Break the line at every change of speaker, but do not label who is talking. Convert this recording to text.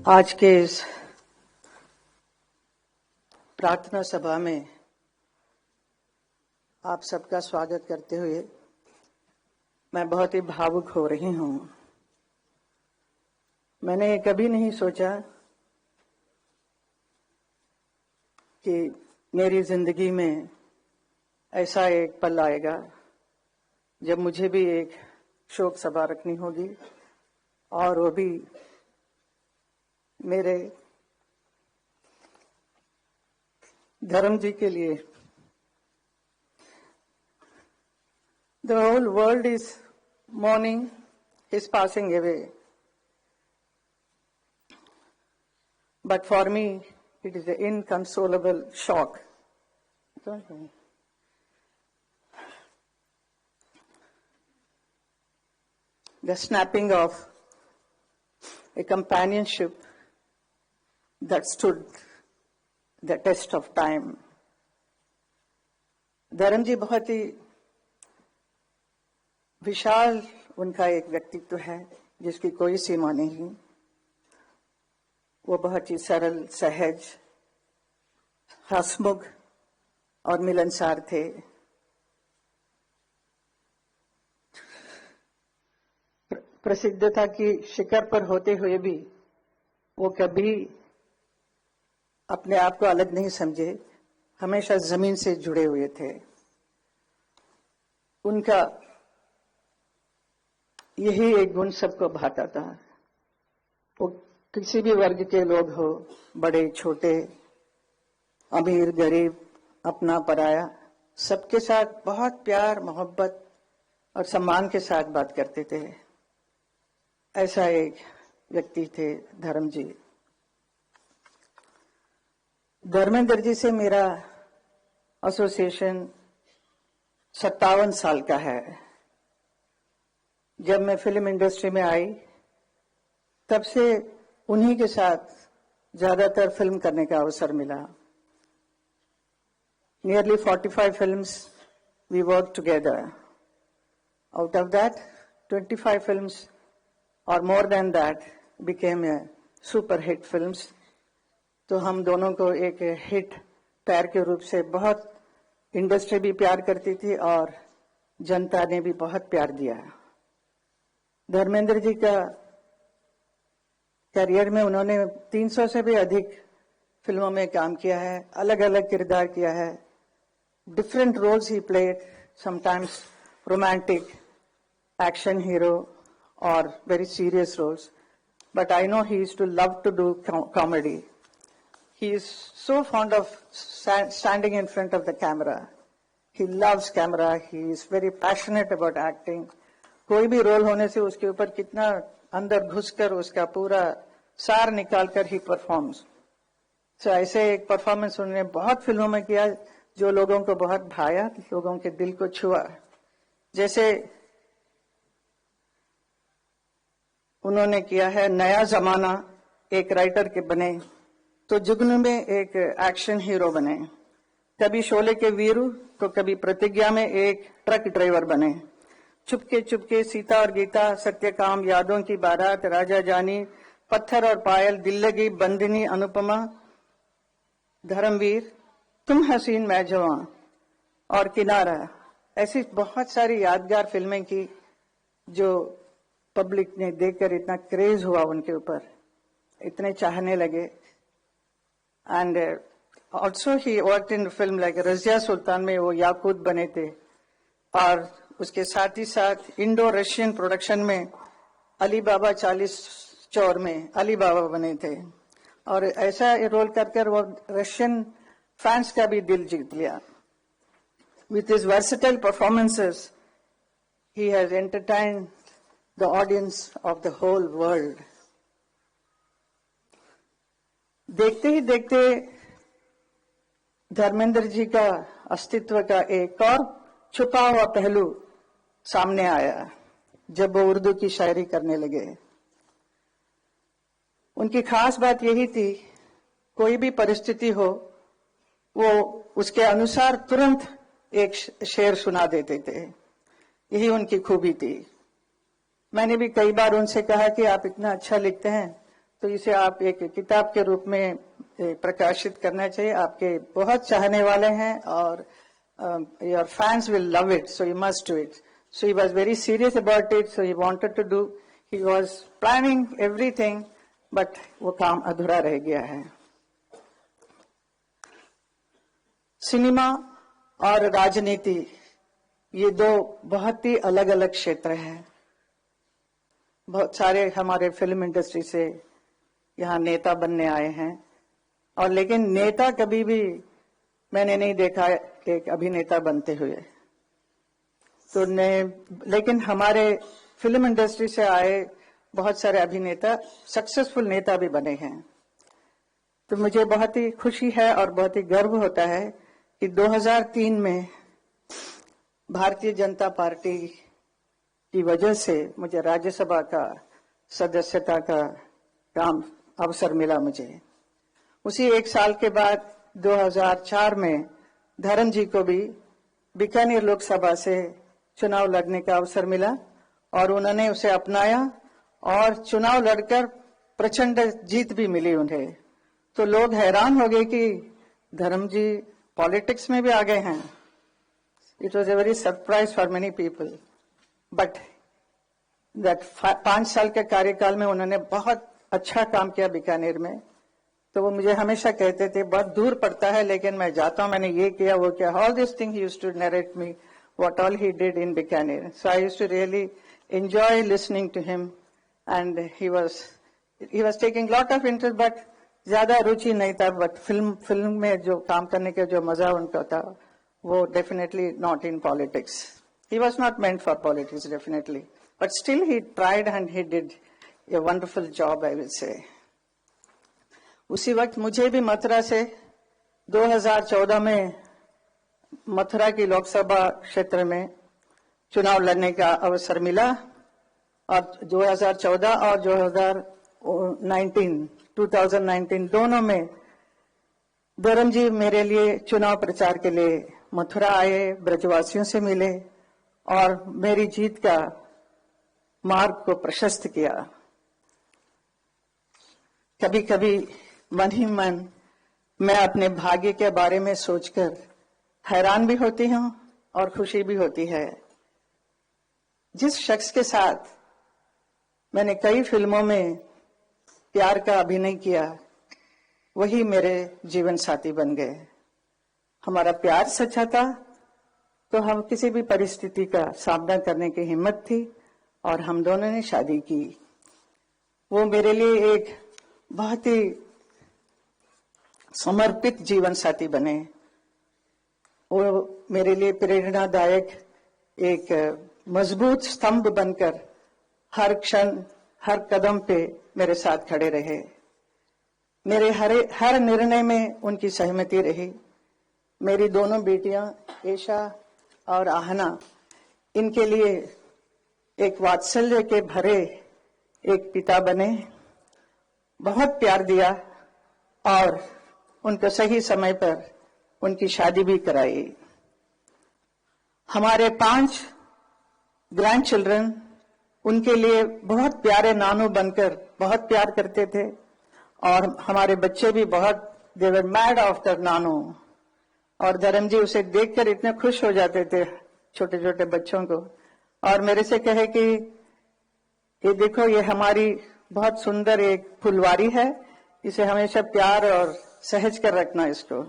आज के इस प्रार्थना सभा में आप सबका स्वागत करते हुए मैं बहुत ही भावुक हो रही हूं। मैंने कभी नहीं सोचा कि मेरी जिंदगी में ऐसा एक पल आएगा जब मुझे भी एक शोक सभा रखनी होगी, और वो भी मेरे धर्म जी के लिए। The whole world is mourning his passing away, but for me it is an inconsolable shock. The snapping of a companionship that stood the test of time. धर्म जी बहुत ही विशाल उनका एक व्यक्तित्व है जिसकी कोई सीमा नहीं। वो बहुत ही सरल, सहज, हंसमुख और मिलनसार थे। प्रसिद्धता की शिखर पर होते हुए भी वो कभी अपने आप को अलग नहीं समझे, हमेशा जमीन से जुड़े हुए थे। उनका यही एक गुण सबको भाता था। वो किसी भी वर्ग के लोग हो, बड़े छोटे, अमीर गरीब, अपना पराया, सबके साथ बहुत प्यार, मोहब्बत और सम्मान के साथ बात करते थे। ऐसा एक व्यक्ति थे धर्म जी। धर्मेंद्र जी से मेरा एसोसिएशन 57 साल का है। जब मैं फिल्म इंडस्ट्री में आई तब से उन्हीं के साथ ज्यादातर फिल्म करने का अवसर मिला। Nearly 45 films we worked together. Out of that, 25 films or more than that became a super hit films. तो हम दोनों को एक हिट पैर के रूप से बहुत इंडस्ट्री भी प्यार करती थी और जनता ने भी बहुत प्यार दिया। धर्मेंद्र जी का करियर में उन्होंने 300 से भी अधिक फिल्मों में काम किया है, अलग अलग किरदार किया है। Different roles he played, sometimes romantic, action hero और very serious roles, but I know he used to love to do comedy. He is so fond of standing in front of the camera. He loves camera. He is very passionate about acting. कोई भी role होने से उसके ऊपर कितना अंदर घुसकर उसका पूरा सार निकालकर ही परफॉर्म्स। तो ऐसे एक परफॉर्मेंस उन्होंने बहुत फिल्मों में किया जो लोगों को बहुत भाया, लोगों के दिल को छुआ। जैसे उन्होंने किया है नया जमाना, एक राइटर के बने, तो जुगनू में एक एक्शन हीरो बने, कभी शोले के वीरू तो कभी प्रतिज्ञा में एक ट्रक ड्राइवर बने, चुपके चुपके, सीता और गीता, सत्यकाम, यादों की बारात, राजा जानी, पत्थर और पायल, दिल लगी, बंदिनी, अनुपमा, धर्मवीर, तुम हसीन मैं जवां और किनारा। ऐसी बहुत सारी यादगार फिल्में की जो पब्लिक ने देखकर इतना क्रेज हुआ उनके ऊपर, इतने चाहने लगे। And also he worked in film like Razia सुल्तान में वो याकूत बने थे, और उसके साथ ही साथ इंडो रशियन प्रोडक्शन में अली बाबा 40 चौर में अली बाबा बने थे, और ऐसा रोल कर वो रशियन फैंस का भी दिल जीत लिया। With his versatile performances, he has entertained the audience of the whole world. देखते ही देखते धर्मेंद्र जी का अस्तित्व का एक और छुपा हुआ पहलू सामने आया जब वो उर्दू की शायरी करने लगे। उनकी खास बात यही थी, कोई भी परिस्थिति हो वो उसके अनुसार तुरंत एक शेर सुना देते थे। यही उनकी खूबी थी। मैंने भी कई बार उनसे कहा कि आप इतना अच्छा लिखते हैं तो इसे आप एक किताब के रूप में प्रकाशित करना चाहिए। आपके बहुत चाहने वाले हैं और your fans will love it, so you must do it. So he was very serious about it, so he wanted to do, he was planning everything, but वो काम अधूरा रह गया है। सिनेमा और राजनीति ये दो बहुत ही अलग अलग क्षेत्र हैं। बहुत सारे हमारे फिल्म इंडस्ट्री से यहाँ नेता बनने आए हैं, और लेकिन नेता कभी भी मैंने नहीं देखा एक अभिनेता बनते हुए। तो लेकिन हमारे फिल्म इंडस्ट्री से आए बहुत सारे अभिनेता सक्सेसफुल नेता भी बने हैं। तो मुझे बहुत ही खुशी है और बहुत ही गर्व होता है कि 2003 में भारतीय जनता पार्टी की वजह से मुझे राज्यसभा का सदस्यता का काम अवसर मिला मुझे। उसी एक साल के बाद 2004 में धर्म जी को भी बीकानेर लोकसभा से चुनाव लड़ने का अवसर मिला और उन्होंने उसे अपनाया और चुनाव लड़कर प्रचंड जीत भी मिली उन्हें। तो लोग हैरान हो गए कि धर्म जी पॉलिटिक्स में भी आ गए हैं। It was a very surprise for many people, but that 5 साल के कार्यकाल में उन्होंने बहुत अच्छा काम किया बीकानेर में। तो वो मुझे हमेशा कहते थे बहुत दूर पड़ता है लेकिन मैं जाता हूँ, मैंने ये किया वो किया। All this thing he used to narrate me what all he did in Bikaner. So I used to really enjoy listening to him and he was taking lot of interest, but ज्यादा रुचि नहीं था। बट फिल्म में जो काम करने का जो मजा उनका था वो definitely not in politics. He was not meant for politics definitely, but still he tried and he did a wonderful job I will say. उसी वक्त मुझे भी मथुरा से 2014 में मथुरा की लोकसभा क्षेत्र में चुनाव लड़ने का अवसर मिला और 2014 और 2019 दोनों में धर्म जी मेरे लिए चुनाव प्रचार के लिए मथुरा आए, ब्रजवासियों से मिले और मेरी जीत का मार्ग को प्रशस्त किया। कभी कभी मन ही मन मैं अपने भाग्य के बारे में सोचकर हैरान भी होती हूँ और खुशी भी होती है। जिस शख्स के साथ मैंने कई फिल्मों में प्यार का अभिनय किया वही मेरे जीवन साथी बन गए। हमारा प्यार सच्चा था तो हम किसी भी परिस्थिति का सामना करने की हिम्मत थी और हम दोनों ने शादी की। वो मेरे लिए एक बहुत ही समर्पित जीवन साथी बने। वो मेरे लिए प्रेरणादायक एक मजबूत स्तंभ बनकर हर क्षण हर कदम पे मेरे साथ खड़े रहे। मेरे हर निर्णय में उनकी सहमति रही। मेरी दोनों बेटियां ईशा और आहना, इनके लिए एक वात्सल्य के भरे एक पिता बने, बहुत प्यार दिया और उनको सही समय पर उनकी शादी भी कराई। हमारे 5 ग्रैंड चिल्ड्रन उनके लिए बहुत प्यारे नानू बनकर बहुत प्यार करते थे और हमारे बच्चे भी बहुत दे वर मैड आफ्टर नानू। और धर्म जी उसे देखकर इतने खुश हो जाते थे छोटे छोटे बच्चों को, और मेरे से कहे कि ये देखो ये हमारी बहुत सुंदर एक फुलवारी है, इसे हमेशा प्यार और सहज कर रखना इसको।